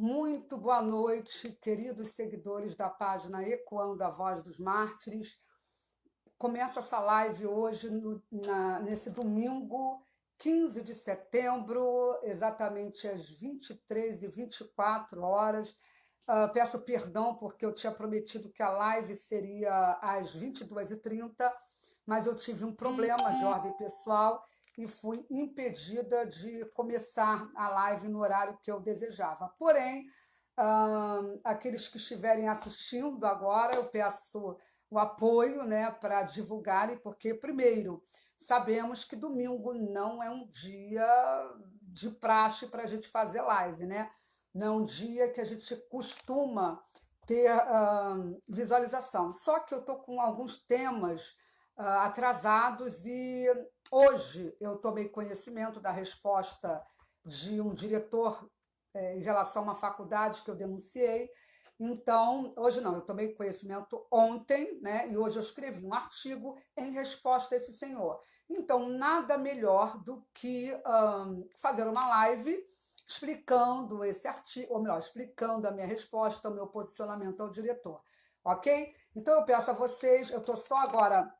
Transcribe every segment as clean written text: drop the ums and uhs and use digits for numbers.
Muito boa noite, queridos seguidores da página Ecoando a Voz dos Mártires. Começa essa live hoje, nesse domingo, 15 de setembro, exatamente às 23h24. Peço perdão porque eu tinha prometido que a live seria às 22h30, mas eu tive um problema de ordem pessoal e fui impedida de começar a live no horário que eu desejava. Porém, aqueles que estiverem assistindo agora, eu peço o apoio, né, para divulgarem, porque, primeiro, sabemos que domingo não é um dia de praxe para a gente fazer live, né? Não é um dia que a gente costuma ter visualização. Só que eu estou com alguns temas atrasados e hoje eu tomei conhecimento da resposta de um diretor em relação a uma faculdade que eu denunciei. Então, hoje não, eu tomei conhecimento ontem, né? E hoje eu escrevi um artigo em resposta a esse senhor. Então, nada melhor do que fazer uma live explicando esse artigo, ou melhor, explicando a minha resposta, o meu posicionamento ao diretor. Ok? Então, eu peço a vocês, eu estou só agora.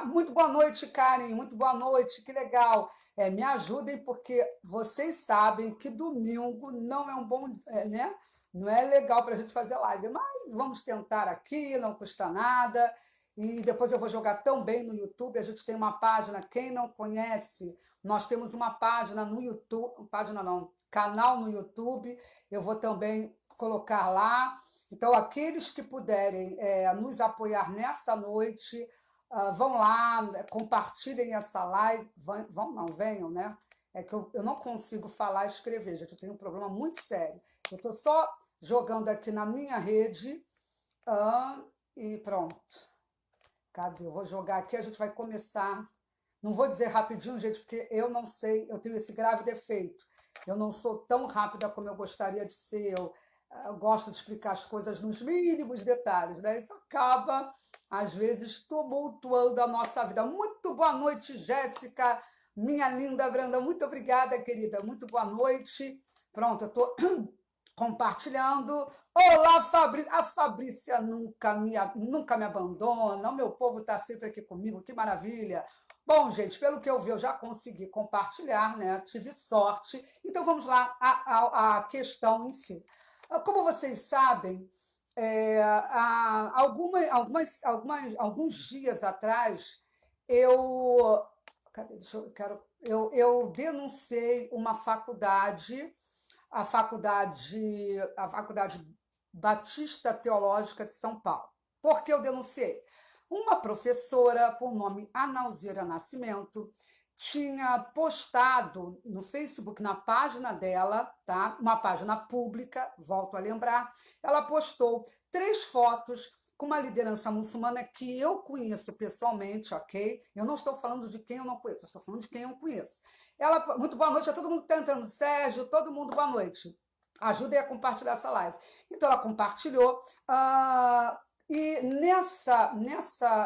Muito boa noite, Karen. Muito boa noite, que legal. Me ajudem, porque vocês sabem que domingo não é um bom, né? Não é legal para a gente fazer live, mas vamos tentar aqui, não custa nada. E depois eu vou jogar também no YouTube. A gente tem uma página, quem não conhece, nós temos uma página no YouTube, página não, canal no YouTube. Eu vou também colocar lá. Então, aqueles que puderem nos apoiar nessa noite, vão lá, compartilhem essa live. Vão não, venham, né? É que eu não consigo falar e escrever, gente. Eu tenho um problema muito sério. Eu estou só jogando aqui na minha rede e pronto. Cadê? Eu vou jogar aqui, a gente vai começar. Não vou dizer rapidinho, gente, porque eu não sei, eu tenho esse grave defeito. Eu não sou tão rápida como eu gostaria de ser. Eu gosto de explicar as coisas nos mínimos detalhes, né? Isso acaba, às vezes, tumultuando a nossa vida. Muito boa noite, Jéssica, minha linda Branda. Muito obrigada, querida. Muito boa noite. Pronto, eu estou compartilhando. Olá, Fabrícia. A Fabrícia nunca me abandona. O meu povo está sempre aqui comigo. Que maravilha. Bom, gente, pelo que eu vi, eu já consegui compartilhar, né? Tive sorte. Então, vamos lá à questão em si. Como vocês sabem, alguns dias atrás, eu, cadê? Eu denunciei uma faculdade, a Faculdade Batista Teológica de São Paulo. Por que eu denunciei? Uma professora, por nome Analzira Nascimento, tinha postado no Facebook, na página dela, tá? Uma página pública, volto a lembrar, ela postou 3 fotos com uma liderança muçulmana que eu conheço pessoalmente, ok? Eu não estou falando de quem eu não conheço, eu estou falando de quem eu conheço. Muito boa noite a todo mundo que está entrando, Sérgio, todo mundo, boa noite. Ajudem a compartilhar essa live. Então, ela compartilhou. E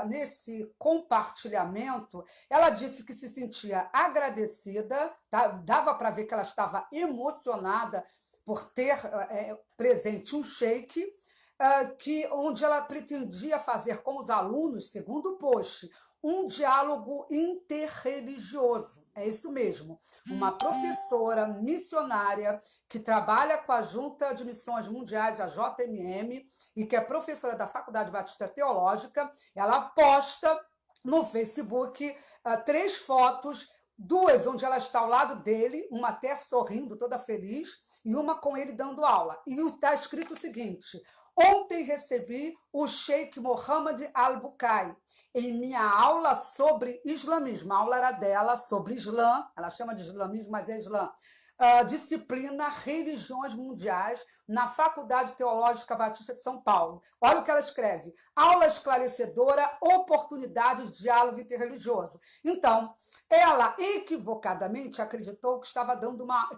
nesse compartilhamento, ela disse que se sentia agradecida, tá? Dava para ver que ela estava emocionada por ter presente um sheik, onde ela pretendia fazer com os alunos, segundo o post, um diálogo interreligioso. É isso mesmo. Uma professora missionária que trabalha com a Junta de Missões Mundiais, a JMM, e que é professora da Faculdade Batista Teológica, ela posta no Facebook 3 fotos, 2 onde ela está ao lado dele, uma até sorrindo, toda feliz, e uma com ele dando aula. E está escrito o seguinte: ontem recebi o Sheikh Mohammed Al-Bukai em minha aula sobre islamismo. A aula era dela sobre Islã, ela chama de islamismo, mas é Islã. Disciplina Religiões Mundiais na Faculdade Teológica Batista de São Paulo. Olha o que ela escreve: aula esclarecedora, oportunidade de diálogo interreligioso. Então, ela equivocadamente acreditou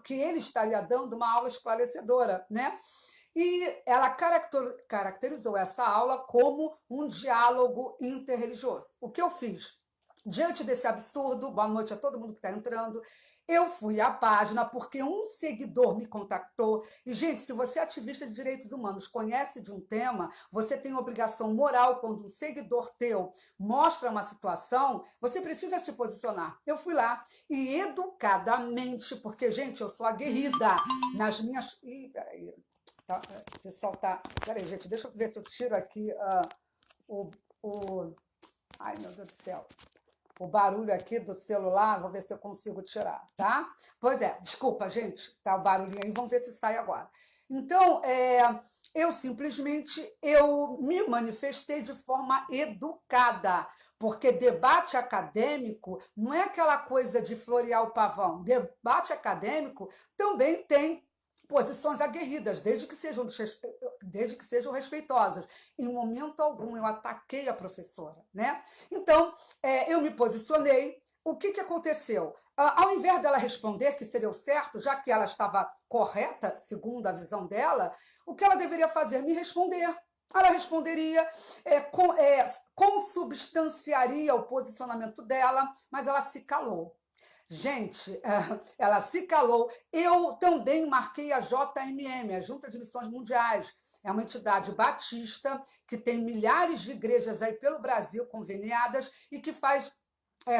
que ele estaria dando uma aula esclarecedora, né? E ela caracterizou essa aula como um diálogo interreligioso. O que eu fiz? Diante desse absurdo, boa noite a todo mundo que está entrando, Eu fui à página porque um seguidor me contactou. E, gente, se você é ativista de direitos humanos, conhece de um tema, você tem obrigação moral quando um seguidor teu mostra uma situação, você precisa se posicionar. Eu fui lá e educadamente, porque, gente, eu sou aguerrida nas minhas... Ih, peraí. Tá, o pessoal tá... Peraí, gente, deixa eu ver se eu tiro aqui o, o... Ai, meu Deus do céu. O barulho aqui do celular, vou ver se eu consigo tirar, tá? Pois é, desculpa, gente, tá o barulhinho aí, vamos ver se sai agora. Então, eu simplesmente me manifestei de forma educada, porque debate acadêmico não é aquela coisa de florear o pavão. Debate acadêmico também tem posições aguerridas, desde que sejam respeitosas. Em momento algum eu ataquei a professora, né? Então, eu me posicionei. O que aconteceu? Ao invés dela responder que seria o certo, já que ela estava correta, segundo a visão dela, o que ela deveria fazer? Me responder. Ela responderia, consubstanciaria o posicionamento dela, mas ela se calou. Gente, ela se calou. Eu também marquei a JMM, a Junta de Missões Mundiais. É uma entidade batista que tem milhares de igrejas aí pelo Brasil conveniadas e que faz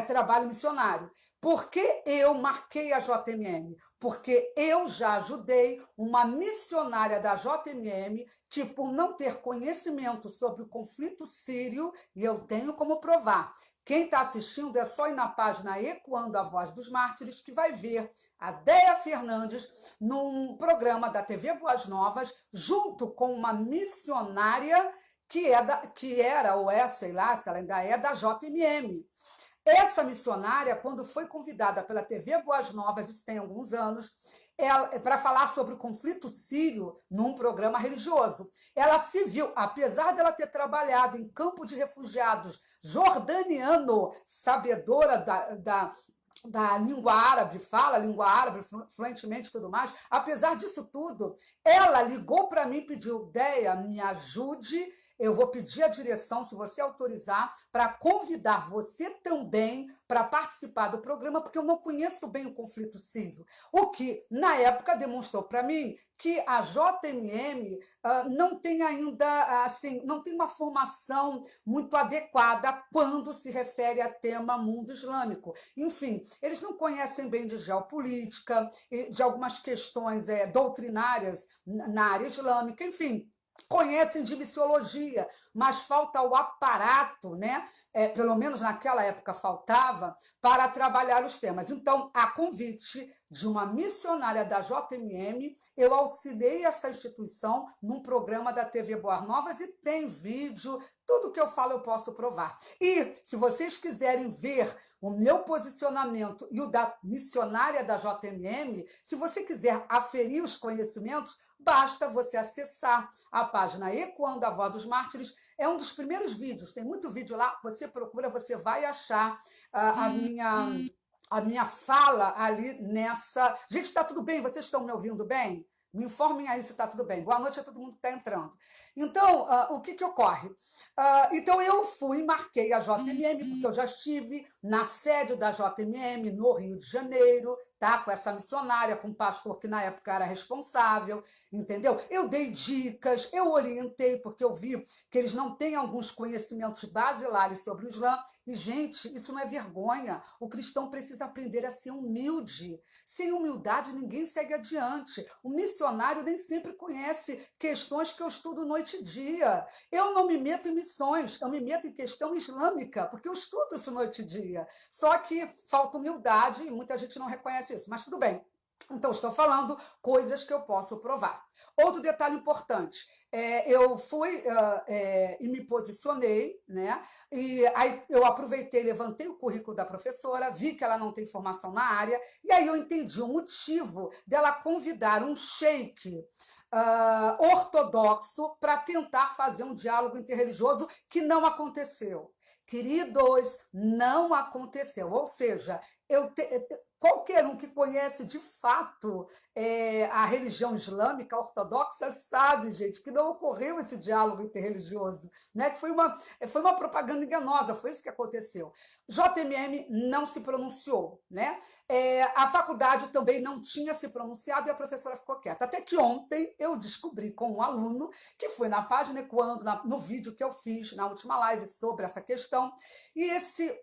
trabalho missionário. Por que eu marquei a JMM? Porque eu já ajudei uma missionária da JMM que, por não ter conhecimento sobre o conflito sírio, e eu tenho como provar, quem está assistindo é só ir na página Ecoando a Voz dos Mártires, que vai ver a Déia Fernandes num programa da TV Boas Novas, junto com uma missionária que era, ou é, sei lá, se ela ainda é, da JMM. Essa missionária, quando foi convidada pela TV Boas Novas, isso tem alguns anos, para falar sobre o conflito sírio num programa religioso. Ela se viu, apesar dela ter trabalhado em campo de refugiados jordaniano, sabedora da língua árabe, fala a língua árabe fluentemente e tudo mais, apesar disso tudo, ela ligou para mim e pediu, Déia, me ajude, eu vou pedir a direção, se você autorizar, para convidar você também para participar do programa, porque eu não conheço bem o conflito sírio. O que, na época, demonstrou para mim que a JMM não tem ainda, assim, não tem uma formação muito adequada quando se refere a tema mundo islâmico. Enfim, eles não conhecem bem de geopolítica, de algumas questões doutrinárias na área islâmica, enfim, conhecem de missiologia, mas falta o aparato, né? Pelo menos naquela época faltava, para trabalhar os temas. Então, a convite de uma missionária da JMM, eu auxiliei essa instituição num programa da TV Boas Novas e tem vídeo, tudo que eu falo eu posso provar. E, se vocês quiserem ver o meu posicionamento e o da missionária da JMM, se você quiser aferir os conhecimentos, basta você acessar a página Ecoando a Voz dos Mártires. É um dos primeiros vídeos, tem muito vídeo lá, você procura, você vai achar a minha fala ali nessa... Gente, está tudo bem? Vocês estão me ouvindo bem? Me informem aí se está tudo bem. Boa noite a todo mundo que está entrando. Então, o que ocorre? Então, eu fui e marquei a JMM, porque eu já estive na sede da JMM, no Rio de Janeiro, tá? Com essa missionária, com o pastor que na época era responsável, entendeu? Eu dei dicas, eu orientei, porque eu vi que eles não têm alguns conhecimentos basilares sobre o Islã. E, gente, isso não é vergonha. O cristão precisa aprender a ser humilde. Sem humildade, ninguém segue adiante. O missionário nem sempre conhece questões que eu estudo noite e dia. Eu não me meto em missões, eu me meto em questão islâmica, porque eu estudo isso noite e dia. Só que falta humildade e muita gente não reconhece isso, mas tudo bem. Então, estou falando coisas que eu posso provar. Outro detalhe importante, eu fui e me posicionei, né? E aí eu aproveitei, levantei o currículo da professora, vi que ela não tem formação na área, e aí eu entendi o motivo dela convidar um sheik ortodoxo para tentar fazer um diálogo interreligioso que não aconteceu. Queridos, não aconteceu. Ou seja, qualquer um que conhece de fato a religião islâmica ortodoxa sabe, gente, que não ocorreu esse diálogo interreligioso, né? Que foi uma propaganda enganosa, foi isso que aconteceu. JMM não se pronunciou, né? A faculdade também não tinha se pronunciado e a professora ficou quieta. Até que ontem eu descobri com um aluno que foi na página Ecoando, no vídeo que eu fiz na última live sobre essa questão, e esse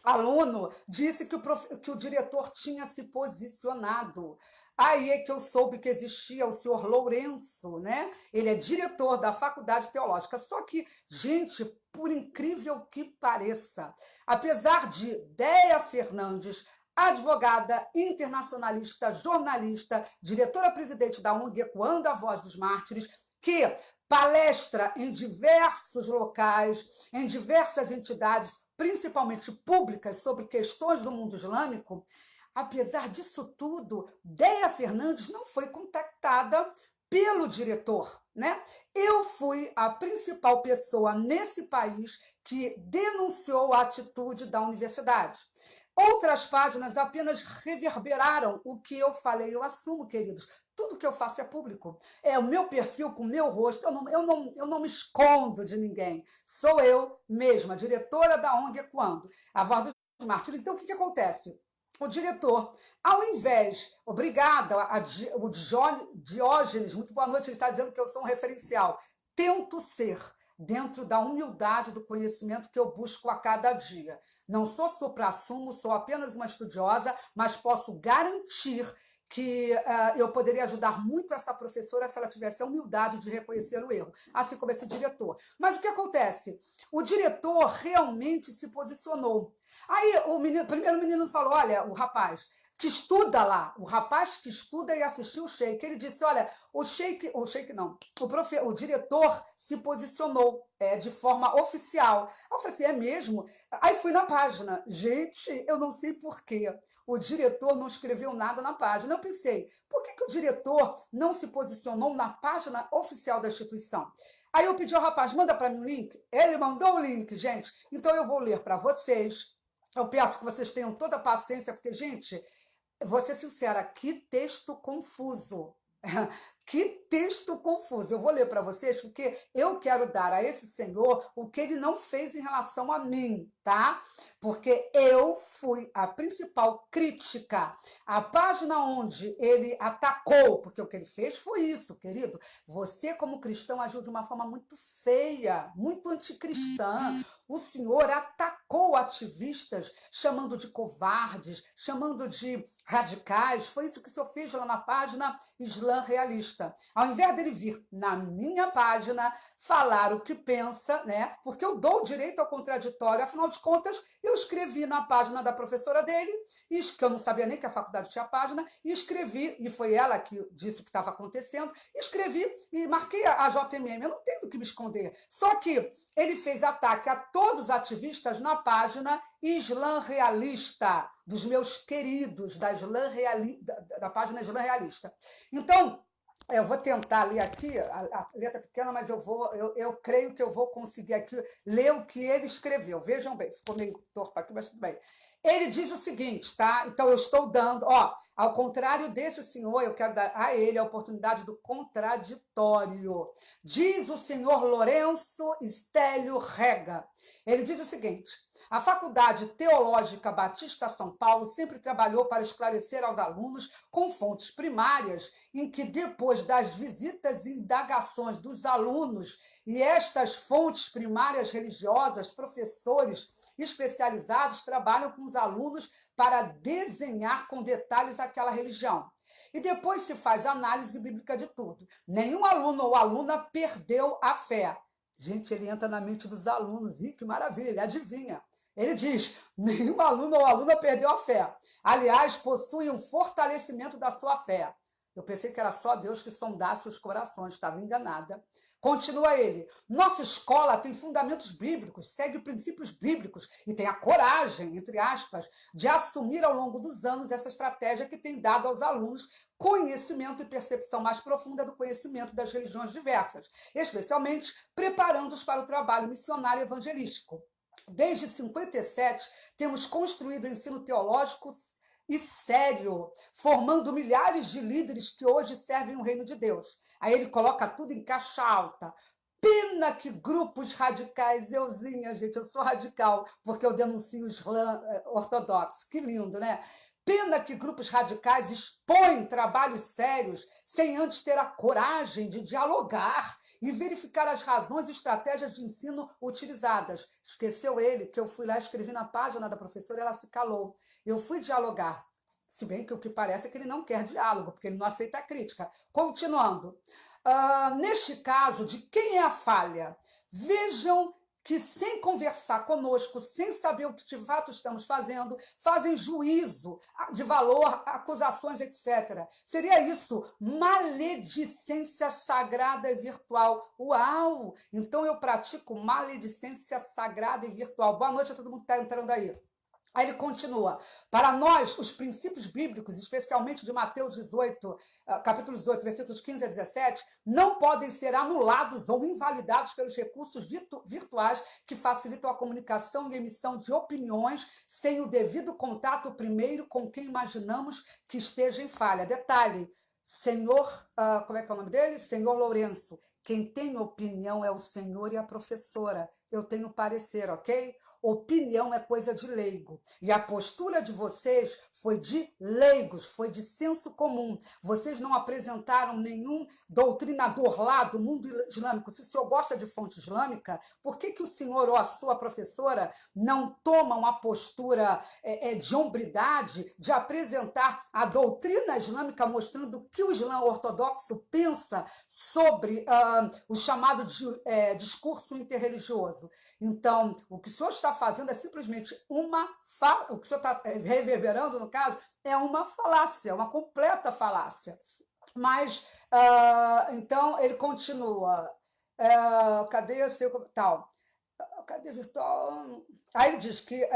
aluno disse que o diretor tinha se posicionado. Aí é que eu soube que existia o senhor Lourenço, né? Ele é diretor da Faculdade Teológica. Só que, gente, por incrível que pareça, apesar de Déia Fernandes, advogada, internacionalista, jornalista, diretora-presidente da ONG Ecoando a Voz dos Mártires, que palestra em diversos locais, em diversas entidades, principalmente públicas, sobre questões do mundo islâmico, apesar disso tudo, Déia Fernandes não foi contactada pelo diretor, né? Eu fui a principal pessoa nesse país que denunciou a atitude da universidade. Outras páginas apenas reverberaram o que eu falei. Eu assumo, queridos, tudo que eu faço é público. É o meu perfil com o meu rosto. Eu não me escondo de ninguém. Sou eu mesma, diretora da ONG Ecoando a Voz dos Mártires. Então, o que acontece? O diretor, ao invés, obrigada, o Diógenes, muito boa noite, ele está dizendo que eu sou um referencial. Tento ser, dentro da humildade do conhecimento que eu busco a cada dia. Não sou supra-sumo, sou apenas uma estudiosa, mas posso garantir que eu poderia ajudar muito essa professora se ela tivesse a humildade de reconhecer o erro, assim como esse diretor. Mas o que acontece? O diretor realmente se posicionou. Aí o primeiro menino falou, olha, o rapaz que estuda lá, o rapaz que estuda e assistiu o Sheik, ele disse, olha, o diretor se posicionou de forma oficial. Eu falei assim, é mesmo? Aí fui na página. Gente, eu não sei por quê. O diretor não escreveu nada na página. Eu pensei, por que o diretor não se posicionou na página oficial da instituição? Aí eu pedi ao rapaz, manda para mim o link. Ele mandou o link, gente. Então eu vou ler para vocês. Eu peço que vocês tenham toda a paciência, porque, gente, vou ser sincera, que texto confuso. Que texto confuso. Eu vou ler para vocês, porque eu quero dar a esse senhor o que ele não fez em relação a mim, tá? Porque eu fui a principal crítica. A página onde ele atacou, porque o que ele fez foi isso, querido. Você, como cristão, agiu de uma forma muito feia, muito anticristã. O senhor atacou ativistas, chamando de covardes, chamando de radicais. Foi isso que o senhor fez lá na página Islã Realista. Ao invés dele vir na minha página falar o que pensa, né? Porque eu dou o direito ao contraditório, afinal de contas, eu escrevi na página da professora dele, que eu não sabia nem que a faculdade tinha página, e escrevi, e foi ela que disse o que estava acontecendo, escrevi e marquei a JMM. Eu não tenho do que me esconder. Só que ele fez ataque a todos os ativistas na página Islã Realista, dos meus queridos, da página Islã Realista. Então, eu vou tentar ler aqui, a letra pequena, mas eu creio que eu vou conseguir aqui ler o que ele escreveu. Vejam bem, ficou meio torto aqui, mas tudo bem. Ele diz o seguinte, tá? Então eu estou dando, ao contrário desse senhor, eu quero dar a ele a oportunidade do contraditório. Diz o senhor Lourenço Estélio Rega. Ele diz o seguinte: a Faculdade Teológica Batista São Paulo sempre trabalhou para esclarecer aos alunos com fontes primárias, em que depois das visitas e indagações dos alunos e estas fontes primárias religiosas, professores especializados trabalham com os alunos para desenhar com detalhes aquela religião. E depois se faz análise bíblica de tudo. Nenhum aluno ou aluna perdeu a fé. Gente, ele entra na mente dos alunos. Ih, que maravilha, ele adivinha. Ele diz, nenhum aluno ou aluna perdeu a fé. Aliás, possui um fortalecimento da sua fé. Eu pensei que era só Deus que sondasse os corações, estava enganada. Continua ele, nossa escola tem fundamentos bíblicos, segue princípios bíblicos e tem a coragem, entre aspas, de assumir ao longo dos anos essa estratégia que tem dado aos alunos conhecimento e percepção mais profunda do conhecimento das religiões diversas, especialmente preparando-os para o trabalho missionário evangelístico. Desde 57, temos construído o ensino teológico e sério, formando milhares de líderes que hoje servem o reino de Deus. Aí ele coloca tudo em caixa alta. Pena que grupos radicais, euzinha, gente, eu sou radical, porque eu denuncio o Islã ortodoxo. Que lindo, né? Pena que grupos radicais expõem trabalhos sérios sem antes ter a coragem de dialogar e verificar as razões e estratégias de ensino utilizadas. Esqueceu ele que eu fui lá, escrevi na página da professora, ela se calou. Eu fui dialogar, se bem que o que parece é que ele não quer diálogo, porque ele não aceita a crítica. Continuando. Neste caso, de quem é a falha? Vejam que, sem conversar conosco, sem saber o que de fato estamos fazendo, fazem juízo de valor, acusações, etc. Seria isso, maledicência sagrada e virtual. Uau! Então eu pratico maledicência sagrada e virtual. Boa noite a todo mundo que está entrando aí. Aí ele continua, para nós, os princípios bíblicos, especialmente de Mateus 18, capítulo 18, versículos 15 a 17, não podem ser anulados ou invalidados pelos recursos virtuais que facilitam a comunicação e emissão de opiniões sem o devido contato primeiro com quem imaginamos que esteja em falha. Detalhe, senhor, como é que é o nome dele? Senhor Lourenço, quem tem opinião é o senhor e a professora. Eu tenho parecer, ok? Opinião é coisa de leigo. E a postura de vocês foi de leigos, foi de senso comum. Vocês não apresentaram nenhum doutrinador lá do mundo islâmico. Se o senhor gosta de fonte islâmica, por que o senhor ou a sua professora não tomam a postura de hombridade de apresentar a doutrina islâmica mostrando o que o Islã ortodoxo pensa sobre o chamado de discurso interreligioso? Então, o que o senhor está fazendo é simplesmente o que o senhor está reverberando, no caso, é uma falácia, uma completa falácia. Mas, então, ele continua. Cadê seu tal? Cadê virtual? Aí ele diz que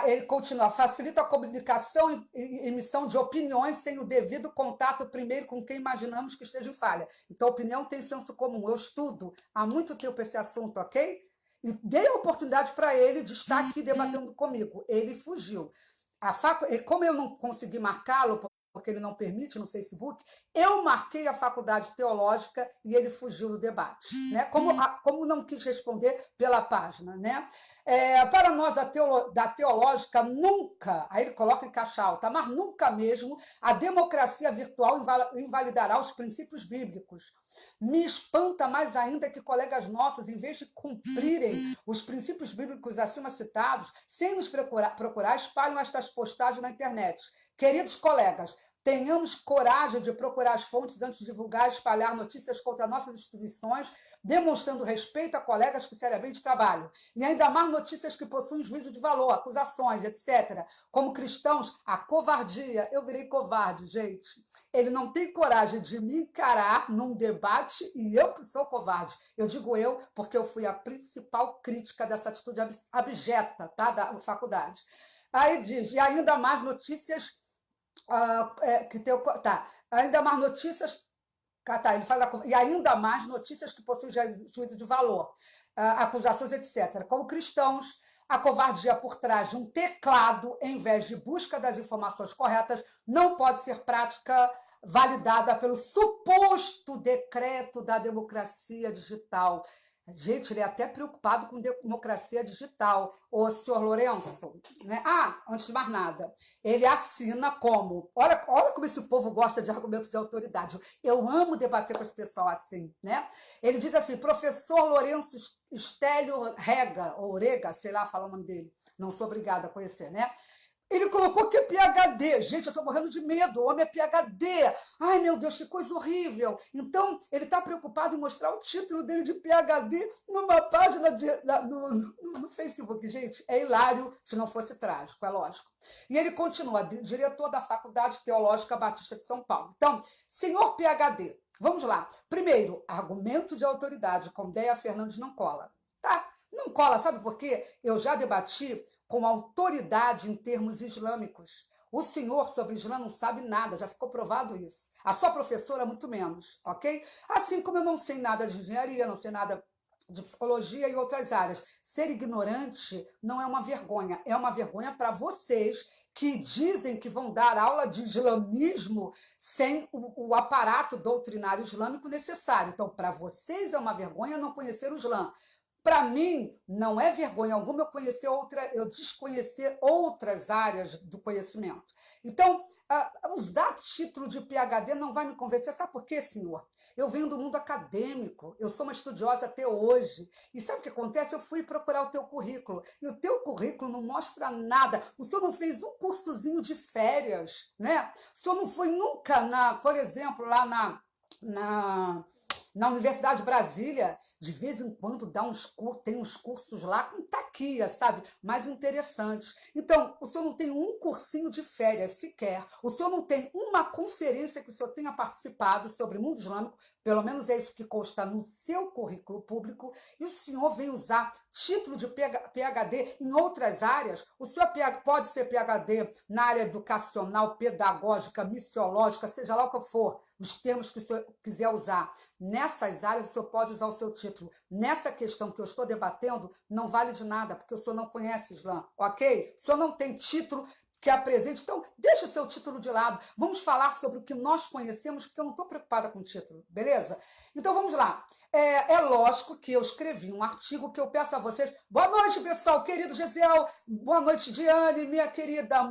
ele continua, facilita a comunicação e emissão de opiniões sem o devido contato primeiro com quem imaginamos que esteja em falha. Então, a opinião tem senso comum. Eu estudo há muito tempo esse assunto, ok? E dei a oportunidade para ele de estar aqui debatendo comigo. Ele fugiu. Como eu não consegui marcá-lo, porque ele não permite no Facebook, eu marquei a faculdade teológica e ele fugiu do debate, né? Como não quis responder pela página, né? Para nós da teológica, nunca, aí ele coloca em caixa alta, mas nunca mesmo a democracia virtual invalidará os princípios bíblicos. Me espanta mais ainda que colegas nossos, em vez de cumprirem os princípios bíblicos acima citados, sem nos procurar, espalham estas postagens na internet. Queridos colegas, tenhamos coragem de procurar as fontes antes de divulgar e espalhar notícias contra nossas instituições, demonstrando respeito a colegas que seriamente trabalham. E ainda mais notícias que possuem juízo de valor, acusações, etc. Como cristãos, a covardia. Eu virei covarde, gente. Ele não tem coragem de me encarar num debate e eu que sou covarde. Eu digo eu porque eu fui a principal crítica dessa atitude abjeta, tá, da faculdade. Aí diz, e ainda mais notícias ainda mais notícias. Ele fala, e ainda mais notícias que possuem juízo de valor, acusações, etc. Como cristãos, a covardia por trás de um teclado, em vez de busca das informações corretas, não pode ser prática validada pelo suposto decreto da democracia digital. Gente, ele é até preocupado com democracia digital. O senhor Lourenço, né? Antes de mais nada, ele assina como... Olha como esse povo gosta de argumento de autoridade. Eu amo debater com esse pessoal assim, né? Ele diz assim, professor Lourenço Estélio Rega, ou Rega, sei lá, fala o nome dele. Não sou obrigada a conhecer, né? Ele colocou que é PhD. Gente, eu estou morrendo de medo. O homem é PhD. Ai, meu Deus, que coisa horrível. Então, ele está preocupado em mostrar o título dele de PhD numa página no Facebook. Gente, é hilário se não fosse trágico, é lógico. E ele continua, diretor da Faculdade Teológica Batista de São Paulo. Então, senhor PhD, vamos lá. Primeiro, argumento de autoridade com Deia Fernandes não cola. Tá? Não cola, sabe por quê? Eu já debati com autoridade em termos islâmicos. O senhor sobre Islã não sabe nada, já ficou provado isso. A sua professora, muito menos, ok? Assim como eu não sei nada de engenharia, não sei nada de psicologia e outras áreas. Ser ignorante não é uma vergonha para vocês que dizem que vão dar aula de islamismo sem o aparato doutrinário islâmico necessário. Então, para vocês é uma vergonha não conhecer o Islã. Para mim, não é vergonha alguma eu desconhecer outras áreas do conhecimento. Então, usar título de PhD não vai me convencer. Sabe por quê, senhor? Eu venho do mundo acadêmico, eu sou uma estudiosa até hoje. E sabe o que acontece? Eu fui procurar o teu currículo. E o teu currículo não mostra nada. O senhor não fez um cursozinho de férias, né? O senhor não foi nunca, por exemplo, lá na Universidade de Brasília, de vez em quando tem uns cursos lá com taquia, sabe? Mais interessantes. Então, o senhor não tem um cursinho de férias sequer, o senhor não tem uma conferência que o senhor tenha participado sobre o mundo islâmico, pelo menos é isso que consta no seu currículo público, e o senhor vem usar título de PhD em outras áreas. O senhor pode ser PhD na área educacional, pedagógica, missiológica, seja lá o que for, os termos que o senhor quiser usar. Nessas áreas, o senhor pode usar o seu título. Nessa questão que eu estou debatendo, não vale de nada, porque o senhor não conhece Islã, ok? O senhor não tem título que apresente, então deixa o seu título de lado. Vamos falar sobre o que nós conhecemos, porque eu não estou preocupada com o título, beleza? Então vamos lá. É lógico que eu escrevi um artigo que eu peço a vocês. Boa noite, pessoal, querido Gesiel. Boa noite, Diane, minha querida.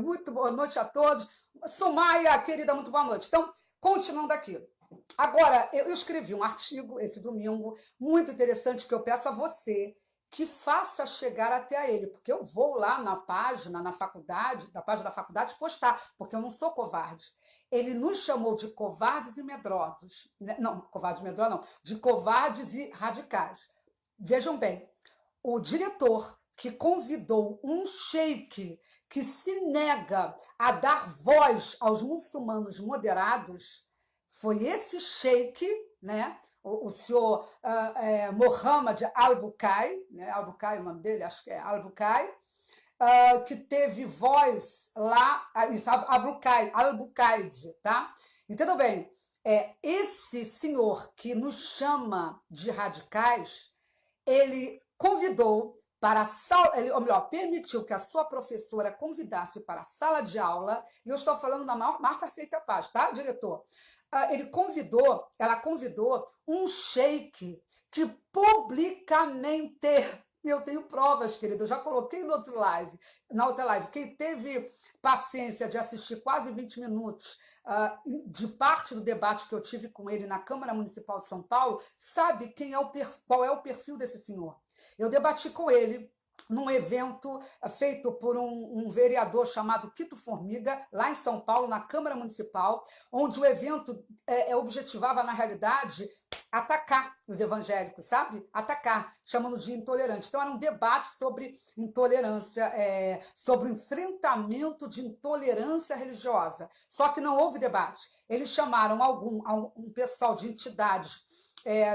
Muito boa noite a todos. Sumaia, querida, muito boa noite. Então, continuando aqui. Agora, eu escrevi um artigo esse domingo, muito interessante, que eu peço a você que faça chegar até ele, porque eu vou lá na página da faculdade postar, porque eu não sou covarde. Ele nos chamou de covardes e medrosos. Não, covarde e medroso não, de covardes e radicais. Vejam bem, o diretor que convidou um sheik que se nega a dar voz aos muçulmanos moderados, foi esse sheik, né? O senhor Mohammed Al-Bukai, né? Al-Bukai, o nome dele, acho que é Al-Bukai, que teve voz lá, Al-Bukaid, tá? Entendeu bem? Esse senhor que nos chama de radicais, ele convidou para a sala, ou melhor, permitiu que a sua professora convidasse para a sala de aula, e eu estou falando da maior perfeita paz, tá, diretor? Ela convidou um sheik que publicamente, eu tenho provas, querido, eu já coloquei na outra live, quem teve paciência de assistir quase 20 minutos de parte do debate que eu tive com ele na Câmara Municipal de São Paulo, sabe qual é o perfil desse senhor. Eu debati com ele num evento feito por um vereador chamado Quito Formiga, lá em São Paulo, na Câmara Municipal, onde o evento objetivava, na realidade, atacar os evangélicos, sabe? Atacar, chamando de intolerante. Então, era um debate sobre intolerância, sobre o enfrentamento de intolerância religiosa. Só que não houve debate. Eles chamaram um pessoal de entidades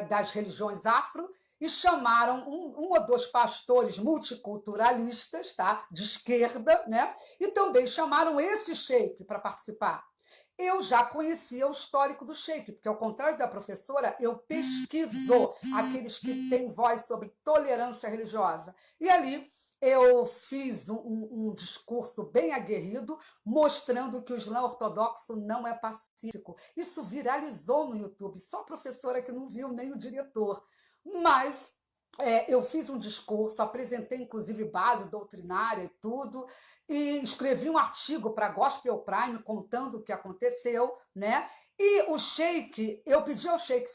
das religiões afro, e chamaram um ou dois pastores multiculturalistas, tá? De esquerda, né? E também chamaram esse sheik para participar. Eu já conhecia o histórico do sheik, porque, ao contrário da professora, eu pesquiso aqueles que têm voz sobre tolerância religiosa. E ali eu fiz um discurso bem aguerrido, mostrando que o Islã ortodoxo não é pacífico. Isso viralizou no YouTube, só a professora que não viu, nem o diretor. Mas eu fiz um discurso, apresentei inclusive base doutrinária e tudo, e escrevi um artigo para Gospel Prime contando o que aconteceu, né? E o sheik, eu pedi ao sheik,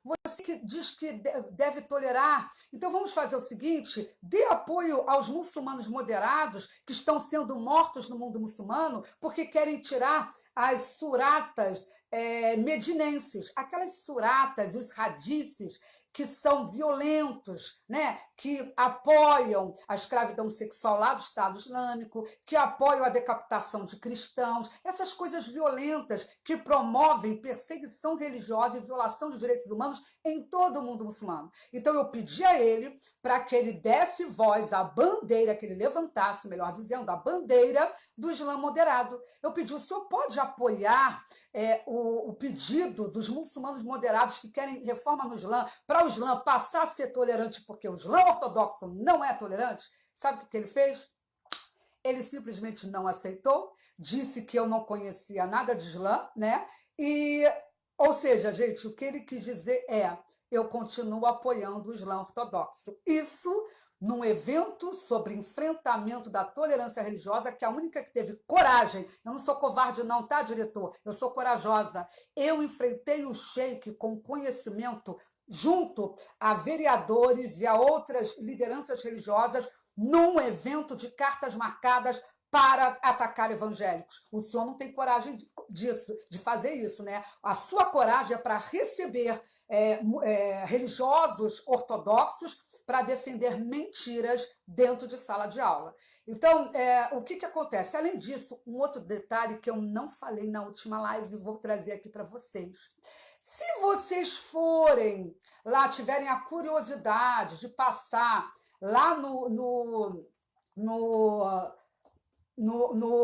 você que diz que deve tolerar, então vamos fazer o seguinte, dê apoio aos muçulmanos moderados que estão sendo mortos no mundo muçulmano porque querem tirar as suratas medinenses, aquelas suratas e os hadices que são violentos, né? que apoiam a escravidão sexual lá do Estado Islâmico, que apoiam a decapitação de cristãos, essas coisas violentas que promovem perseguição religiosa e violação de direitos humanos em todo o mundo muçulmano. Então eu pedi a ele para que ele desse voz à bandeira, que ele levantasse, melhor dizendo, a bandeira do Islã moderado. Eu pedi, o senhor pode apoiar o pedido dos muçulmanos moderados que querem reforma no Islã, para o Islã passar a ser tolerante, porque o Islã ortodoxo não é tolerante? Sabe o que ele fez? Ele simplesmente não aceitou, disse que eu não conhecia nada de Islã, né? Ou seja, gente, o que ele quis dizer eu continuo apoiando o Islã ortodoxo. Isso num evento sobre enfrentamento da tolerância religiosa, que a única que teve coragem, eu não sou covarde não, tá, diretor? Eu sou corajosa. Eu enfrentei o sheik com conhecimento junto a vereadores e a outras lideranças religiosas num evento de cartas marcadas para atacar evangélicos. O senhor não tem coragem disso, de fazer isso, né? A sua coragem é para receber religiosos ortodoxos para defender mentiras dentro de sala de aula. Então, o que acontece? Além disso, um outro detalhe que eu não falei na última live, vou trazer aqui para vocês. Se vocês forem lá, tiverem a curiosidade de passar lá no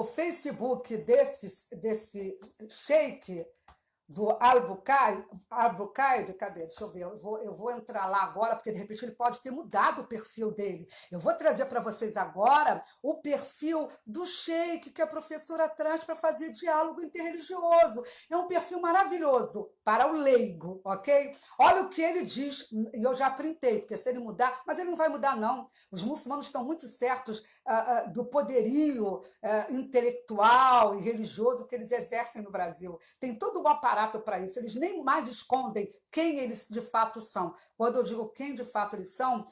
Facebook desse sheik, do Al-Bukaid, cadê? Deixa eu ver, eu vou entrar lá agora, porque de repente ele pode ter mudado o perfil dele. Eu vou trazer para vocês agora o perfil do sheik que a professora traz para fazer diálogo interreligioso. É um perfil maravilhoso para o leigo, ok? Olha o que ele diz, e eu já printei, porque se ele mudar, mas ele não vai mudar não. Os muçulmanos estão muito certos do poderio intelectual e religioso que eles exercem no Brasil. Tem todo um aparato para isso, eles nem mais escondem quem eles de fato são. Quando eu digo quem de fato eles são,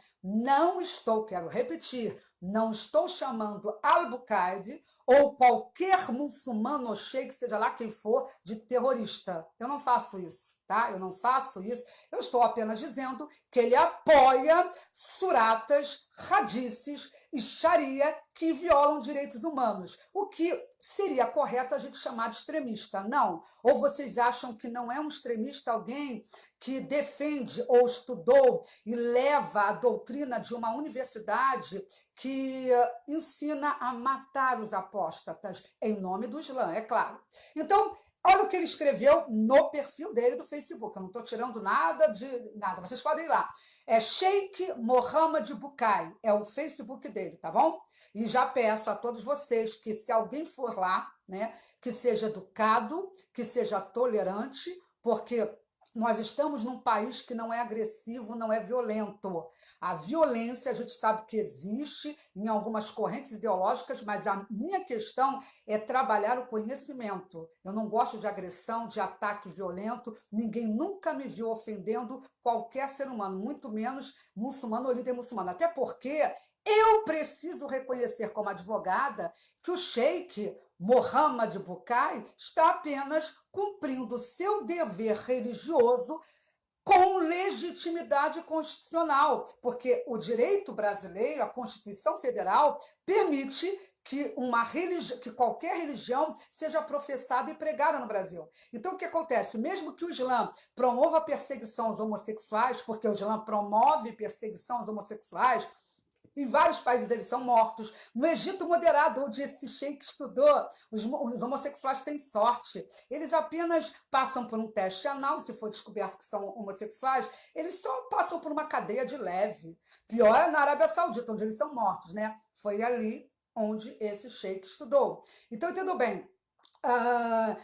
quero repetir, não estou chamando Al-Bukaid ou qualquer muçulmano ou sheik, seja lá quem for, de terrorista. Eu não faço isso, tá? Eu não faço isso. Eu estou apenas dizendo que ele apoia suratas, hadices e sharia que violam direitos humanos. O que seria correto a gente chamar de extremista? Não. Ou vocês acham que não é um extremista alguém que defende ou estudou e leva a doutrina de uma universidade que ensina a matar os apóstatas em nome do Islã, é claro. Então, olha o que ele escreveu no perfil dele do Facebook. Eu não estou tirando nada de nada. Vocês podem ir lá. É Sheikh Mohammed Bukai. É o Facebook dele, tá bom? E já peço a todos vocês que, se alguém for lá, né, que seja educado, que seja tolerante, porque nós estamos num país que não é agressivo, não é violento. A violência, a gente sabe que existe em algumas correntes ideológicas, mas a minha questão é trabalhar o conhecimento. Eu não gosto de agressão, de ataque violento. Ninguém nunca me viu ofendendo qualquer ser humano, muito menos muçulmano ou líder muçulmano. Até porque eu preciso reconhecer como advogada que o sheik Mohammed Bukai está apenas cumprindo seu dever religioso com legitimidade constitucional, porque o direito brasileiro, a Constituição Federal, permite que qualquer religião seja professada e pregada no Brasil. Então, o que acontece? Mesmo que o Islã promova a perseguição aos homossexuais, porque o Islã promove perseguição aos homossexuais, em vários países eles são mortos. No Egito moderado, onde esse sheik estudou, os homossexuais têm sorte. Eles apenas passam por um teste anal, se for descoberto que são homossexuais, eles só passam por uma cadeia de leve. Pior é na Arábia Saudita, onde eles são mortos, né? Foi ali onde esse sheik estudou. Então, entendam bem,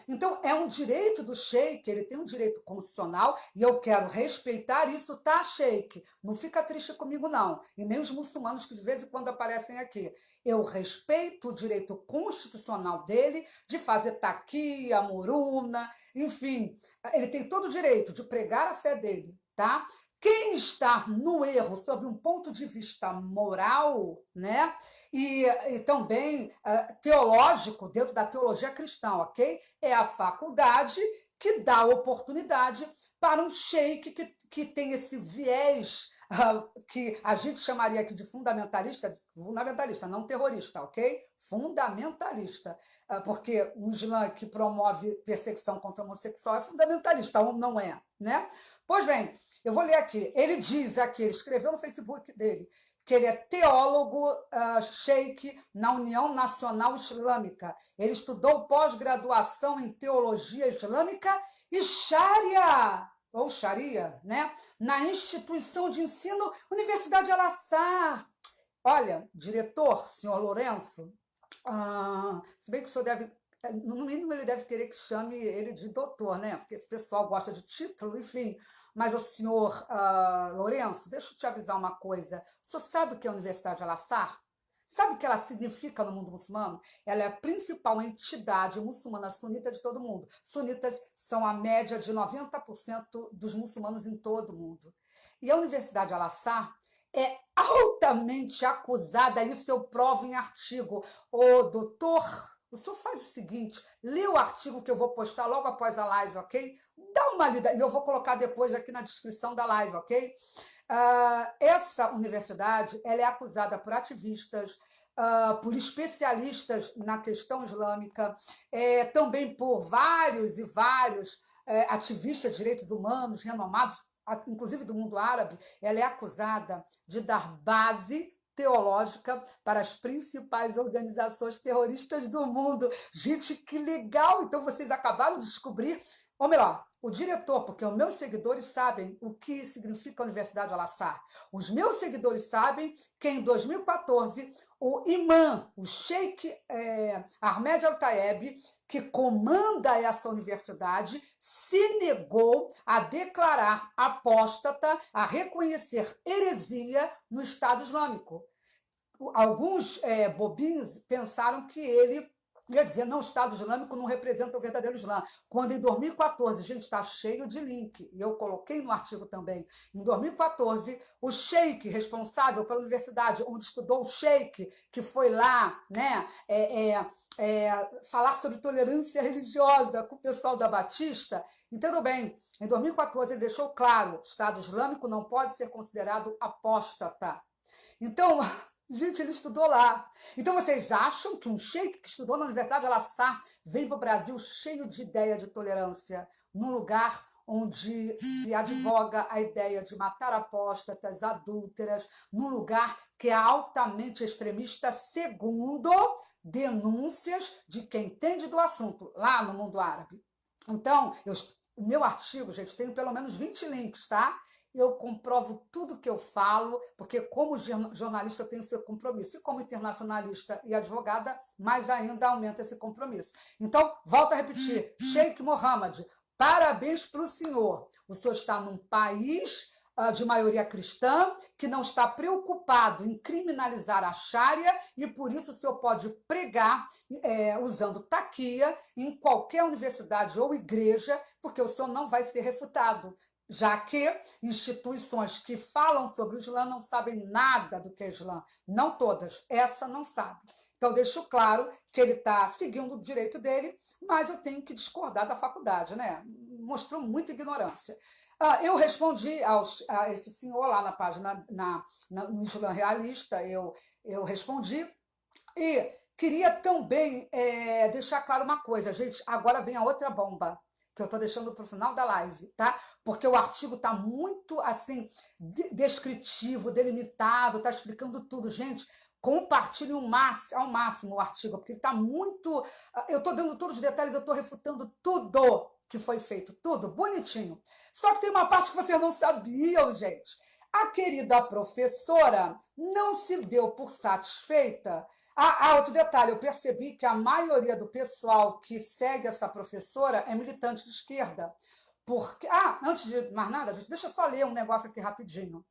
então é um direito do sheik, ele tem um direito constitucional e eu quero respeitar isso, tá, sheik? Não fica triste comigo não, e nem os muçulmanos que de vez em quando aparecem aqui. Eu respeito o direito constitucional dele de fazer taquia, moruna, enfim, ele tem todo o direito de pregar a fé dele, tá? Quem está no erro sob um ponto de vista moral, né? E também teológico, dentro da teologia cristã, ok? É a faculdade que dá oportunidade para um sheik que tem esse viés que a gente chamaria aqui de fundamentalista, não terrorista, ok? Fundamentalista, porque o Islã que promove perseguição contra o homossexual é fundamentalista, ou não é, né? Pois bem, eu vou ler aqui. Ele diz aqui, ele escreveu no Facebook dele, que ele é teólogo sheik na União Nacional Islâmica. Ele estudou pós-graduação em teologia islâmica e Sharia, ou Sharia, né? Na instituição de ensino Universidade Al-Azhar. Olha, diretor, senhor Lourenço, se bem que o senhor deve, no mínimo ele deve querer que chame ele de doutor, né? Porque esse pessoal gosta de título, enfim. Mas o senhor Lourenço, deixa eu te avisar uma coisa. O senhor sabe o que é a Universidade Al-Azhar? Sabe o que ela significa no mundo muçulmano? Ela é a principal entidade muçulmana sunita de todo o mundo. Sunitas são a média de 90% dos muçulmanos em todo o mundo. E a Universidade Al-Azhar é altamente acusada, isso eu provo em artigo. Ô, doutor, o senhor faz o seguinte, lê o artigo que eu vou postar logo após a live, ok? Dá uma lida, e eu vou colocar depois aqui na descrição da live, ok? Essa universidade ela é acusada por ativistas, por especialistas na questão islâmica, também por vários e vários ativistas de direitos humanos renomados, inclusive do mundo árabe. Ela é acusada de dar base teológica para as principais organizações terroristas do mundo. Gente, que legal! Então vocês acabaram de descobrir, ou melhor, o diretor, porque os meus seguidores sabem o que significa a Universidade Al-Azhar. Os meus seguidores sabem que em 2014 o imã, o Sheikh Ahmed Al-Tayeb, que comanda essa universidade, se negou a declarar apóstata, a reconhecer heresia no Estado Islâmico. Alguns bobinhos pensaram que ele ia dizer, não, o Estado Islâmico não representa o verdadeiro Islã. Quando em 2014, gente, está cheio de link, e eu coloquei no artigo também, em 2014, o sheik responsável pela universidade onde estudou o sheik, que foi lá, né, falar sobre tolerância religiosa com o pessoal da Batista, entendam bem, em 2014 ele deixou claro, o Estado Islâmico não pode ser considerado apóstata. Então, gente, ele estudou lá. Então, vocês acham que um sheik que estudou na Universidade Al-Azhar vem para o Brasil cheio de ideia de tolerância, num lugar onde se advoga a ideia de matar apóstatas, adúlteras, num lugar que é altamente extremista, segundo denúncias de quem entende do assunto, lá no mundo árabe. Então, o meu artigo, gente, tem pelo menos 20 links, tá? Eu comprovo tudo que eu falo, porque como jornalista eu tenho esse compromisso, e como internacionalista e advogada, mais ainda aumenta esse compromisso. Então, volto a repetir, Sheikh Mohammed, parabéns para o senhor. O senhor está num país de maioria cristã, que não está preocupado em criminalizar a Sharia, e por isso o senhor pode pregar usando taquia em qualquer universidade ou igreja, porque o senhor não vai ser refutado, já que instituições que falam sobre o Islã não sabem nada do que é Islã. Não todas, essa não sabe. Então, deixo claro que ele está seguindo o direito dele, mas eu tenho que discordar da faculdade, né? Mostrou muita ignorância. Eu respondi a esse senhor lá na página, no Islã Realista, eu respondi, e queria também deixar claro uma coisa, gente, agora vem a outra bomba, que eu estou deixando para o final da live, tá? Porque o artigo está muito, assim, descritivo, delimitado, está explicando tudo. Gente, compartilhem ao máximo o artigo, porque ele está muito... Eu estou dando todos os detalhes, eu estou refutando tudo que foi feito, tudo bonitinho. Só que tem uma parte que vocês não sabiam, gente. A querida professora não se deu por satisfeita. Outro detalhe, eu percebi que a maioria do pessoal que segue essa professora é militante de esquerda. Porque, antes de mais nada, gente, deixa eu só ler um negócio aqui rapidinho.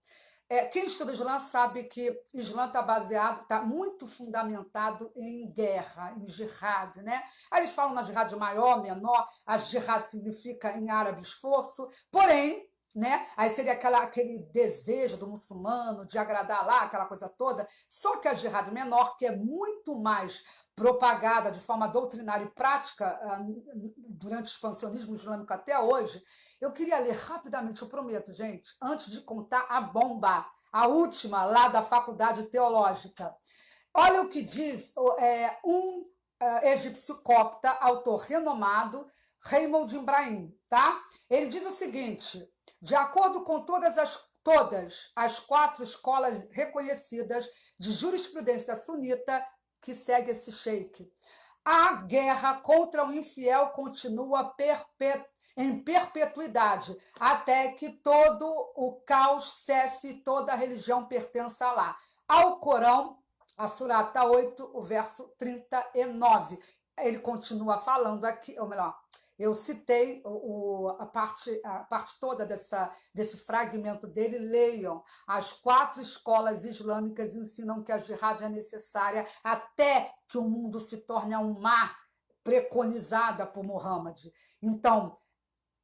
Quem estuda Islã sabe que Islã está muito fundamentado em guerra, em jihad, né? Aí eles falam na jihad maior, menor, a jihad significa em árabe esforço, porém, né? Aí seria aquele desejo do muçulmano de agradar lá, aquela coisa toda, só que a jihad menor, que é muito mais propagada de forma doutrinária e prática durante o expansionismo islâmico até hoje, eu queria ler rapidamente, eu prometo, gente, antes de contar a bomba, a última lá da Faculdade Teológica. Olha o que diz um egípcio copta, autor renomado, Raymond Ibrahim, tá? Ele diz o seguinte: de acordo com todas as 4 escolas reconhecidas de jurisprudência sunita que segue esse sheik, a guerra contra o infiel continua em perpetuidade, até que todo o caos cesse e toda a religião pertença a Allah. Ao Corão, a Surata 8, o verso 39. Ele continua falando aqui, ou melhor, eu citei a parte toda desse fragmento dele. Leiam. As 4 escolas islâmicas ensinam que a jihad é necessária até que o mundo se torne um mar preconizada por Muhammad. Então,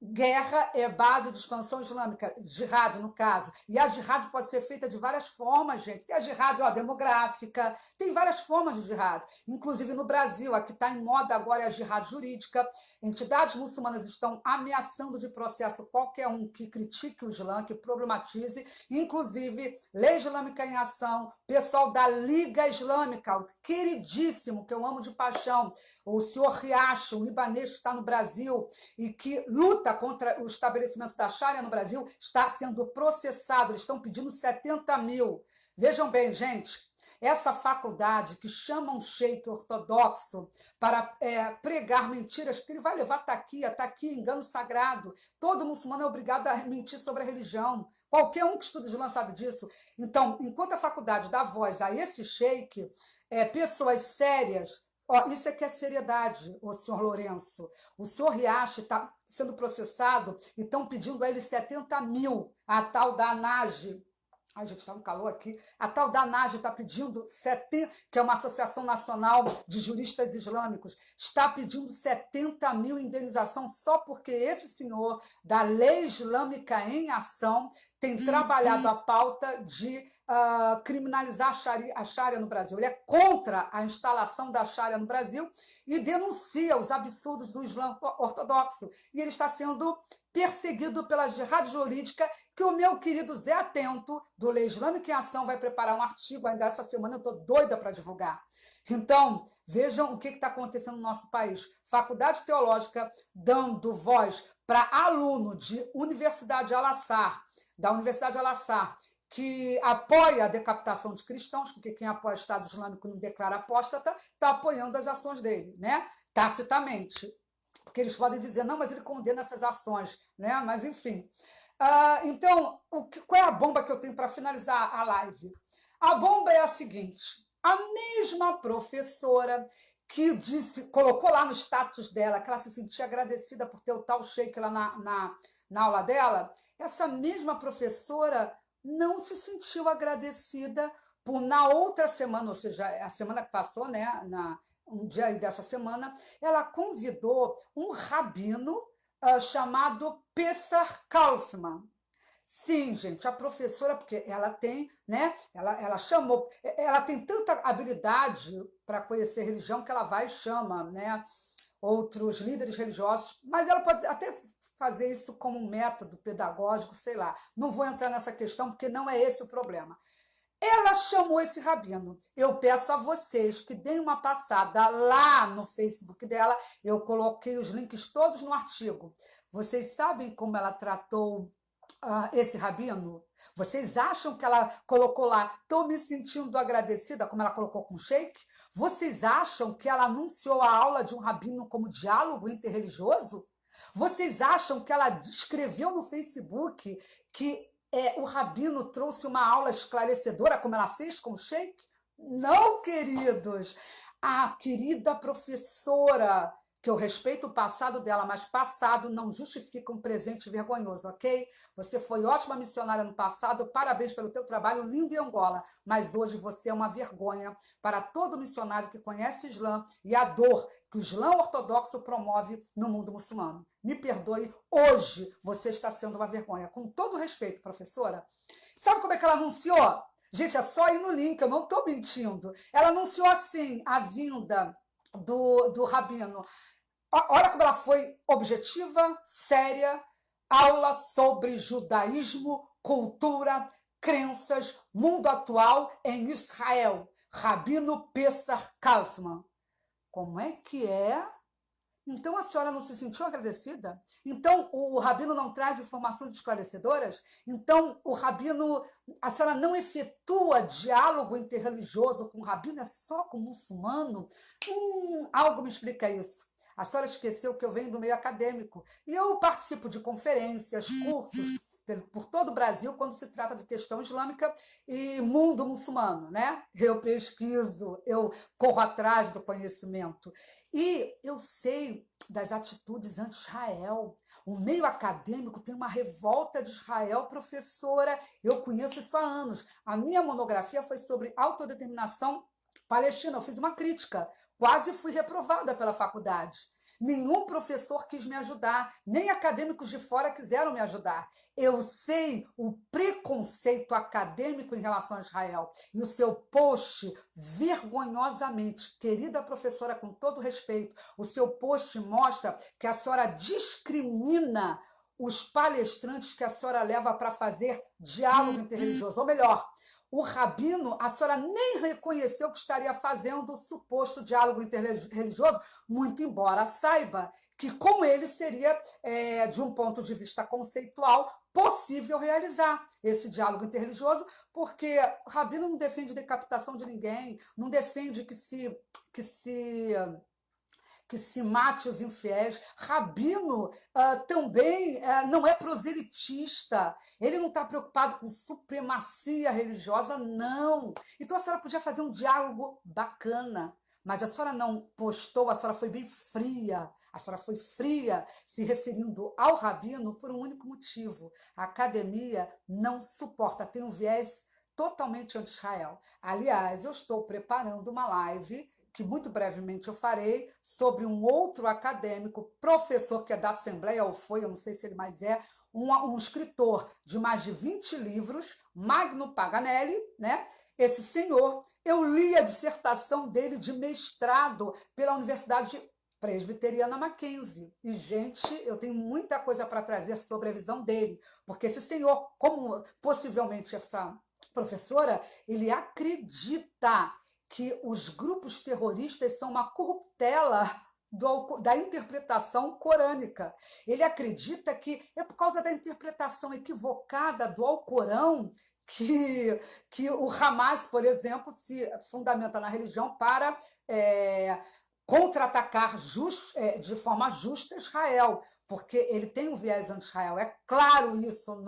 guerra é base de expansão islâmica, jihad no caso. E a jihad pode ser feita de várias formas, gente. Tem a jihad demográfica, tem várias formas de jihad. Inclusive no Brasil, a que está em moda agora é a jihad jurídica. Entidades muçulmanas estão ameaçando de processo qualquer um que critique o Islã, que problematize. Inclusive, Lei Islâmica em Ação, pessoal da Liga Islâmica, o queridíssimo, que eu amo de paixão, o senhor Riacho, um libanês que está no Brasil e que luta contra o estabelecimento da Sharia no Brasil, está sendo processado. Eles estão pedindo 70 mil. Vejam bem, gente, essa faculdade que chama um sheik ortodoxo para pregar mentiras, porque ele vai levar taquia, engano sagrado. Todo muçulmano é obrigado a mentir sobre a religião. Qualquer um que estuda Islã sabe disso. Então, enquanto a faculdade dá voz a esse sheik, pessoas sérias. Isso é que é seriedade, o senhor Lourenço. O senhor Riacho está sendo processado e estão pedindo a ele 70 mil. A tal da ANAGE, a gente está no calor aqui, a tal da ANAGE está pedindo 70, que é uma associação nacional de juristas islâmicos, está pedindo 70 mil indenização só porque esse senhor da Lei Islâmica em Ação tem trabalhado a pauta de criminalizar a Sharia no Brasil. Ele é contra a instalação da Sharia no Brasil e denuncia os absurdos do Islã ortodoxo. E ele está sendo perseguido pela jihad jurídica, que o meu querido Zé Atento, do Lei Islâmica em Ação, vai preparar um artigo ainda essa semana, eu estou doida para divulgar. Então, vejam o que está acontecendo no nosso país. Faculdade Teológica dando voz para aluno de Universidade Al-Azhar, da Universidade Al-Azhar, que apoia a decapitação de cristãos, porque quem apoia o Estado Islâmico não declara apóstata, está apoiando as ações dele, né? Tacitamente. Porque eles podem dizer, não, mas ele condena essas ações, né? Mas, enfim. Então, qual é a bomba que eu tenho para finalizar a live? A bomba é a seguinte: a mesma professora que colocou lá no status dela que ela se sentia agradecida por ter o tal sheik lá na aula dela, essa mesma professora não se sentiu agradecida por, na outra semana, ou seja, a semana que passou, né, um dia aí dessa semana, ela convidou um rabino chamado Pessar Kaufman. Sim, gente, a professora, porque ela tem, né? Ela chamou, ela tem tanta habilidade para conhecer religião que ela vai e chama, né? Outros líderes religiosos, mas ela pode até fazer isso como um método pedagógico, sei lá. Não vou entrar nessa questão porque não é esse o problema. Ela chamou esse rabino. Eu peço a vocês que deem uma passada lá no Facebook dela. Eu coloquei os links todos no artigo. Vocês sabem como ela tratou esse rabino? Vocês acham que ela colocou lá, estou me sentindo agradecida, como ela colocou com o sheik? Vocês acham que ela anunciou a aula de um rabino como diálogo interreligioso? Vocês acham que ela escreveu no Facebook que o rabino trouxe uma aula esclarecedora, como ela fez com o sheik? Não, queridos. A querida professora, que eu respeito o passado dela, mas passado não justifica um presente vergonhoso, ok? Você foi ótima missionária no passado, parabéns pelo teu trabalho lindo em Angola, mas hoje você é uma vergonha para todo missionário que conhece o Islã e a dor que o Islã ortodoxo promove no mundo muçulmano. Me perdoe, hoje você está sendo uma vergonha. Com todo respeito, professora. Sabe como é que ela anunciou? Gente, é só ir no link, eu não estou mentindo. Ela anunciou assim a vinda do Rabino. Olha como ela foi objetiva, séria, aula sobre judaísmo, cultura, crenças, mundo atual em Israel. Rabino Pessar Kaufman. Como é que é? Então a senhora não se sentiu agradecida? Então o Rabino não traz informações esclarecedoras? Então o Rabino, a senhora não efetua diálogo interreligioso com o Rabino, é só com o muçulmano? Algo me explica isso. A senhora esqueceu que eu venho do meio acadêmico e eu participo de conferências, cursos por todo o Brasil quando se trata de questão islâmica e mundo muçulmano, né? Eu pesquiso, eu corro atrás do conhecimento. E eu sei das atitudes anti-Israel. O meio acadêmico tem uma revolta de Israel, professora. Eu conheço isso há anos. A minha monografia foi sobre autodeterminação palestina. Eu fiz uma crítica. Quase fui reprovada pela faculdade. Nenhum professor quis me ajudar, nem acadêmicos de fora quiseram me ajudar. Eu sei o preconceito acadêmico em relação a Israel. E o seu post, vergonhosamente, querida professora, com todo respeito, o seu post mostra que a senhora discrimina os palestrantes que a senhora leva para fazer diálogo interreligioso. Ou melhor, o Rabino, a senhora nem reconheceu que estaria fazendo o suposto diálogo interreligioso, muito embora saiba que com ele seria, de um ponto de vista conceitual, possível realizar esse diálogo interreligioso, porque o Rabino não defende decapitação de ninguém, não defende que se mate os infiéis. Rabino também não é proselitista, ele não está preocupado com supremacia religiosa, não. Então a senhora podia fazer um diálogo bacana, mas a senhora não postou, a senhora foi bem fria, a senhora foi fria se referindo ao Rabino por um único motivo: a academia não suporta, tem um viés totalmente anti-Israel. Aliás, eu estou preparando uma live que muito brevemente eu farei, sobre um outro acadêmico, professor que é da Assembleia, ou foi, eu não sei se ele mais é, um escritor de mais de 20 livros, Magno Paganelli, né? Esse senhor, eu li a dissertação dele de mestrado pela Universidade Presbiteriana Mackenzie. E, gente, eu tenho muita coisa para trazer sobre a visão dele, porque esse senhor, como possivelmente essa professora, ele acredita que os grupos terroristas são uma corruptela da interpretação corânica. Ele acredita que é por causa da interpretação equivocada do Alcorão que o Hamas, por exemplo, se fundamenta na religião para contra-atacar de forma justa Israel, porque ele tem um viés anti-Israel. É claro isso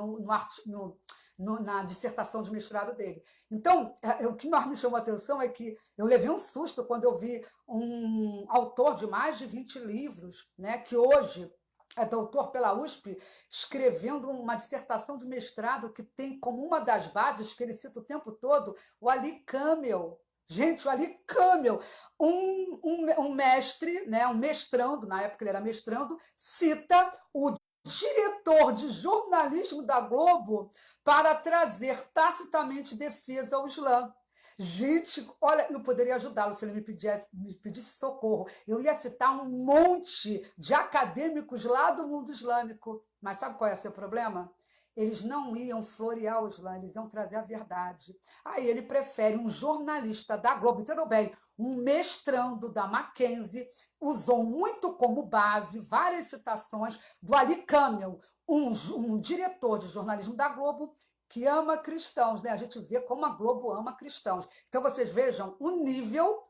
na dissertação de mestrado dele. Então, o que mais me chamou a atenção é que eu levei um susto quando eu vi um autor de mais de 20 livros, né, que hoje é doutor pela USP, escrevendo uma dissertação de mestrado que tem como uma das bases, que ele cita o tempo todo, o Ali Kamel. Gente, o Ali Kamel, um mestre, né, um mestrando, na época ele era mestrando, cita o diretor de jornalismo da Globo para trazer tacitamente defesa ao Islã. Gente, olha, eu poderia ajudá-lo se ele me pedisse socorro. Eu ia citar um monte de acadêmicos lá do mundo islâmico. Mas sabe qual é o seu problema? Eles não iam florear o Islã, eles iam trazer a verdade. Aí ele prefere um jornalista da Globo, entendeu bem? Um mestrando da Mackenzie, usou muito como base várias citações do Ali Kamel, um diretor de jornalismo da Globo que ama cristãos, né? A gente vê como a Globo ama cristãos. Então vocês vejam o nível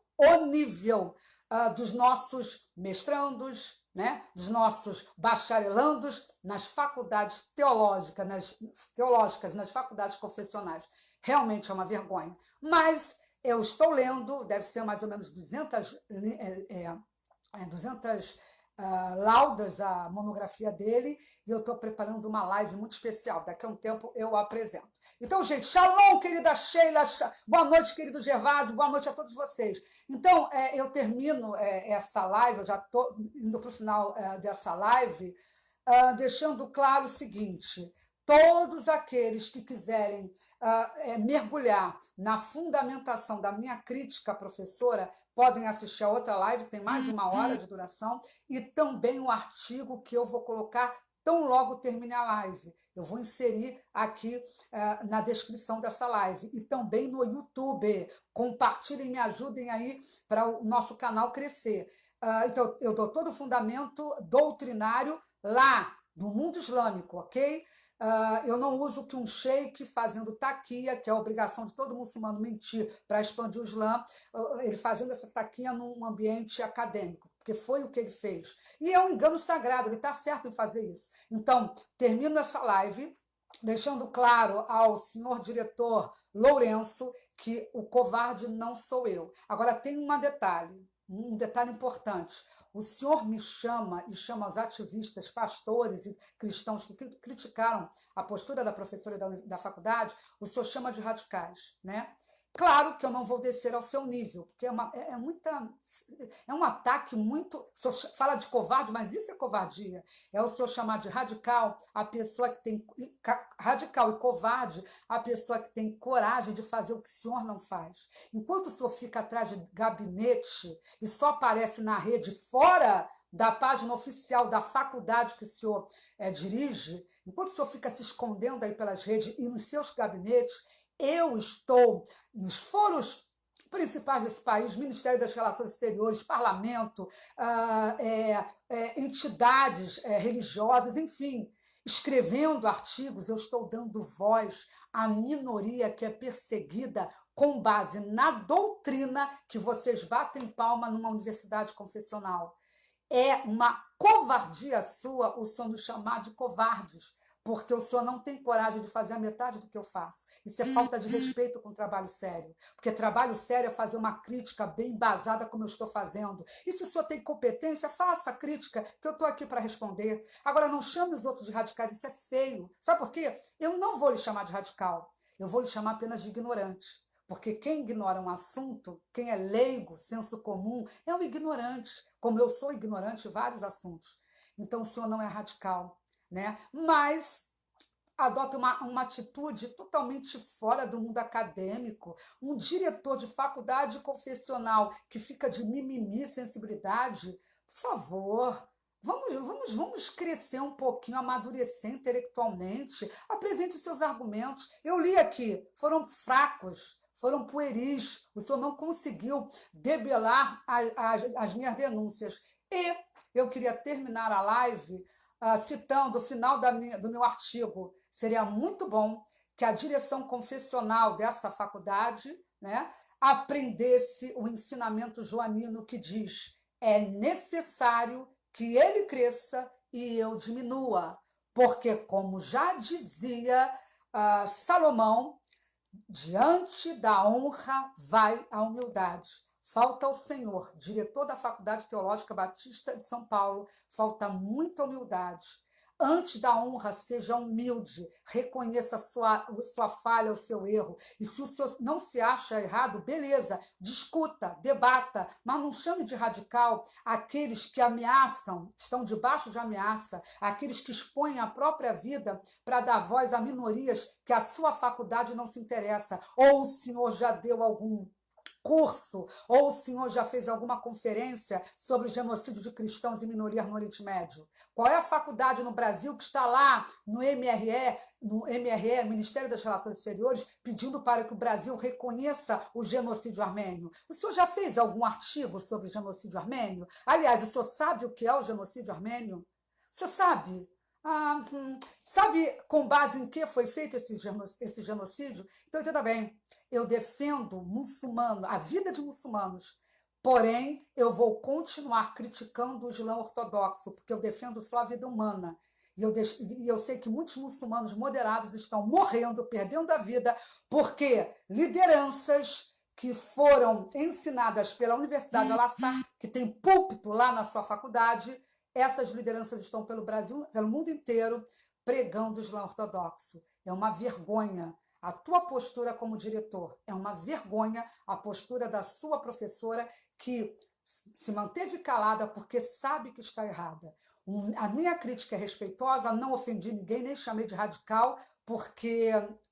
dos nossos mestrandos, né, dos nossos bacharelandos nas faculdades teológicas, nas faculdades confessionais. Realmente é uma vergonha. Mas eu estou lendo, deve ser mais ou menos 200 laudas a monografia dele, e eu estou preparando uma live muito especial. Daqui a um tempo eu apresento. Então, gente, shalom, querida Sheila, boa noite, querido Gervásio, boa noite a todos vocês. Então, eu termino essa live, eu já estou indo para o final dessa live, deixando claro o seguinte: Todos aqueles que quiserem mergulhar na fundamentação da minha crítica professora podem assistir a outra live, que tem mais de 1 hora de duração, e também o artigo que eu vou colocar tão logo termine a live. Eu vou inserir aqui na descrição dessa live. E também no YouTube. Compartilhem, me ajudem aí para o nosso canal crescer. Então, eu dou todo o fundamento doutrinário lá do mundo islâmico, ok? Eu não uso que um sheik fazendo taquia, que é a obrigação de todo muçulmano mentir para expandir o Islã, ele fazendo essa taquia num ambiente acadêmico, porque foi o que ele fez. E é um engano sagrado, ele está certo em fazer isso. Então, termino essa live deixando claro ao senhor diretor Lourenço que o covarde não sou eu. Agora, tem um detalhe importante. O senhor me chama e chama os ativistas, pastores e cristãos que criticaram a postura da professora da faculdade, o senhor chama de radicais, né? Claro que eu não vou descer ao seu nível, porque é um ataque muito... O senhor fala de covarde, mas isso é covardia. É o senhor chamar de radical a pessoa que tem... Radical e covarde a pessoa que tem coragem de fazer o que o senhor não faz. Enquanto o senhor fica atrás de gabinete e só aparece na rede fora da página oficial da faculdade que o senhor dirige, enquanto o senhor fica se escondendo aí pelas redes e nos seus gabinetes, eu estou nos foros principais desse país, Ministério das Relações Exteriores, Parlamento, entidades religiosas, enfim, escrevendo artigos, eu estou dando voz à minoria que é perseguida com base na doutrina que vocês batem palma numa universidade confessional. É uma covardia sua o senhor nos chamar de covardes, porque o senhor não tem coragem de fazer a metade do que eu faço. Isso é falta de respeito com o trabalho sério. Porque trabalho sério é fazer uma crítica bem embasada como eu estou fazendo. E se o senhor tem competência, faça a crítica, que eu estou aqui para responder. Agora, não chame os outros de radicais, isso é feio. Sabe por quê? Eu não vou lhe chamar de radical, eu vou lhe chamar apenas de ignorante. Porque quem ignora um assunto, quem é leigo, senso comum, é um ignorante, como eu sou ignorante em vários assuntos. Então, o senhor não é radical, né? Mas adota uma atitude totalmente fora do mundo acadêmico. Um diretor de faculdade confessional que fica de mimimi, sensibilidade, por favor, vamos crescer um pouquinho, amadurecer intelectualmente, apresente os seus argumentos. Eu li aqui, foram fracos, foram pueris, o senhor não conseguiu debelar as minhas denúncias. E eu queria terminar a live citando o final do meu artigo. Seria muito bom que a direção confessional dessa faculdade, né, aprendesse o ensinamento joanino que diz: é necessário que ele cresça e eu diminua, porque, como já dizia Salomão, diante da honra vai a humildade. Falta ao Senhor, diretor da Faculdade Teológica Batista de São Paulo, falta muita humildade. Antes da honra, seja humilde, reconheça a sua falha, o seu erro. E se o senhor não se acha errado, beleza, discuta, debata, mas não chame de radical aqueles que ameaçam, estão debaixo de ameaça, aqueles que expõem a própria vida para dar voz a minorias que a sua faculdade não se interessa. Ou o senhor já deu algum curso, ou o senhor já fez alguma conferência sobre o genocídio de cristãos e minorias no Oriente Médio? Qual é a faculdade no Brasil que está lá no MRE, Ministério das Relações Exteriores, pedindo para que o Brasil reconheça o genocídio armênio? O senhor já fez algum artigo sobre o genocídio armênio? Aliás, o senhor sabe o que é o genocídio armênio? O senhor sabe? Sabe com base em que foi feito esse genocídio? Então, entenda bem, eu defendo a vida de muçulmanos, porém, eu vou continuar criticando o Islã ortodoxo, porque eu defendo só a vida humana. E eu sei que muitos muçulmanos moderados estão morrendo, perdendo a vida, porque lideranças que foram ensinadas pela Universidade Al-Azhar, que tem púlpito lá na sua faculdade, essas lideranças estão pelo Brasil, pelo mundo inteiro, pregando o Islã ortodoxo. É uma vergonha a tua postura como diretor. É uma vergonha a postura da sua professora, que se manteve calada porque sabe que está errada. A minha crítica é respeitosa, não ofendi ninguém, nem chamei de radical, porque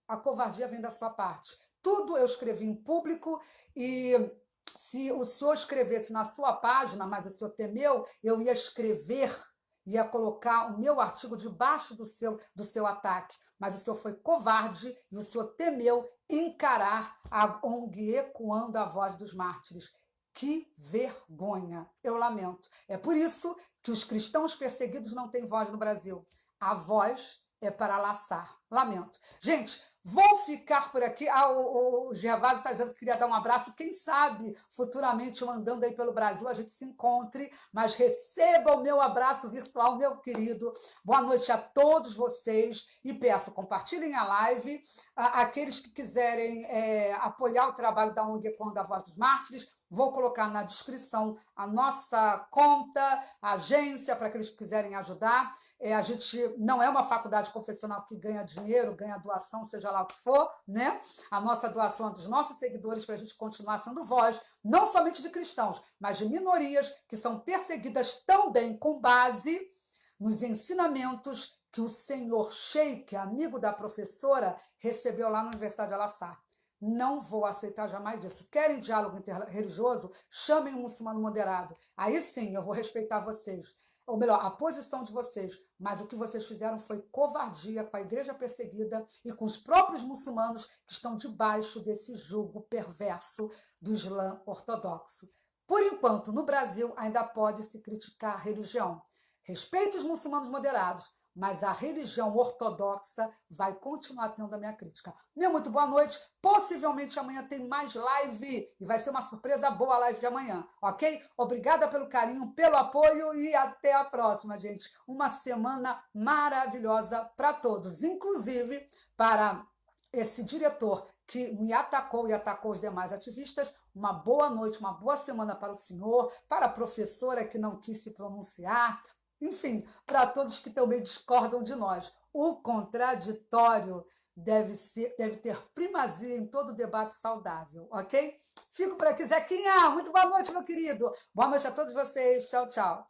a covardia vem da sua parte. Tudo eu escrevi em público e se o senhor escrevesse na sua página, mas o senhor temeu, eu ia escrever, ia colocar o meu artigo debaixo do seu ataque. Mas o senhor foi covarde e o senhor temeu encarar a ONG Ecoando a Voz dos Mártires. Que vergonha! Eu lamento. É por isso que os cristãos perseguidos não têm voz no Brasil. A voz é para laçar. Lamento. Gente, vou ficar por aqui. O Gervásio está dizendo que queria dar um abraço. Quem sabe, futuramente, eu andando aí pelo Brasil, a gente se encontre. Mas receba o meu abraço virtual, meu querido. Boa noite a todos vocês. E peço, compartilhem a live. Aqueles que quiserem apoiar o trabalho da ONG Ecoando a Voz dos Mártires, vou colocar na descrição a nossa conta, a agência, para aqueles que quiserem ajudar. A gente não é uma faculdade confessional que ganha dinheiro, ganha doação, seja lá o que for, né? A nossa doação é dos nossos seguidores para a gente continuar sendo voz, não somente de cristãos, mas de minorias que são perseguidas também com base nos ensinamentos que o senhor Sheik, amigo da professora, recebeu lá na Universidade de Al-Azhar. Não vou aceitar jamais isso. Querem diálogo interreligioso? Chamem um muçulmano moderado. Aí sim, eu vou respeitar vocês. Ou melhor, a posição de vocês. Mas o que vocês fizeram foi covardia com a igreja perseguida e com os próprios muçulmanos que estão debaixo desse jugo perverso do Islã ortodoxo. Por enquanto, no Brasil, ainda pode se criticar a religião. Respeito os muçulmanos moderados, mas a religião ortodoxa vai continuar tendo a minha crítica. Meu muito boa noite. Possivelmente amanhã tem mais live e vai ser uma surpresa boa a live de amanhã, ok? Obrigada pelo carinho, pelo apoio e até a próxima, gente. Uma semana maravilhosa para todos, inclusive para esse diretor que me atacou e atacou os demais ativistas. Uma boa noite, uma boa semana para o senhor, para a professora que não quis se pronunciar, enfim, para todos que também discordam de nós. O contraditório deve ter primazia em todo debate saudável, ok? Fico por aqui, Zequinha. Muito boa noite, meu querido. Boa noite a todos vocês. Tchau, tchau.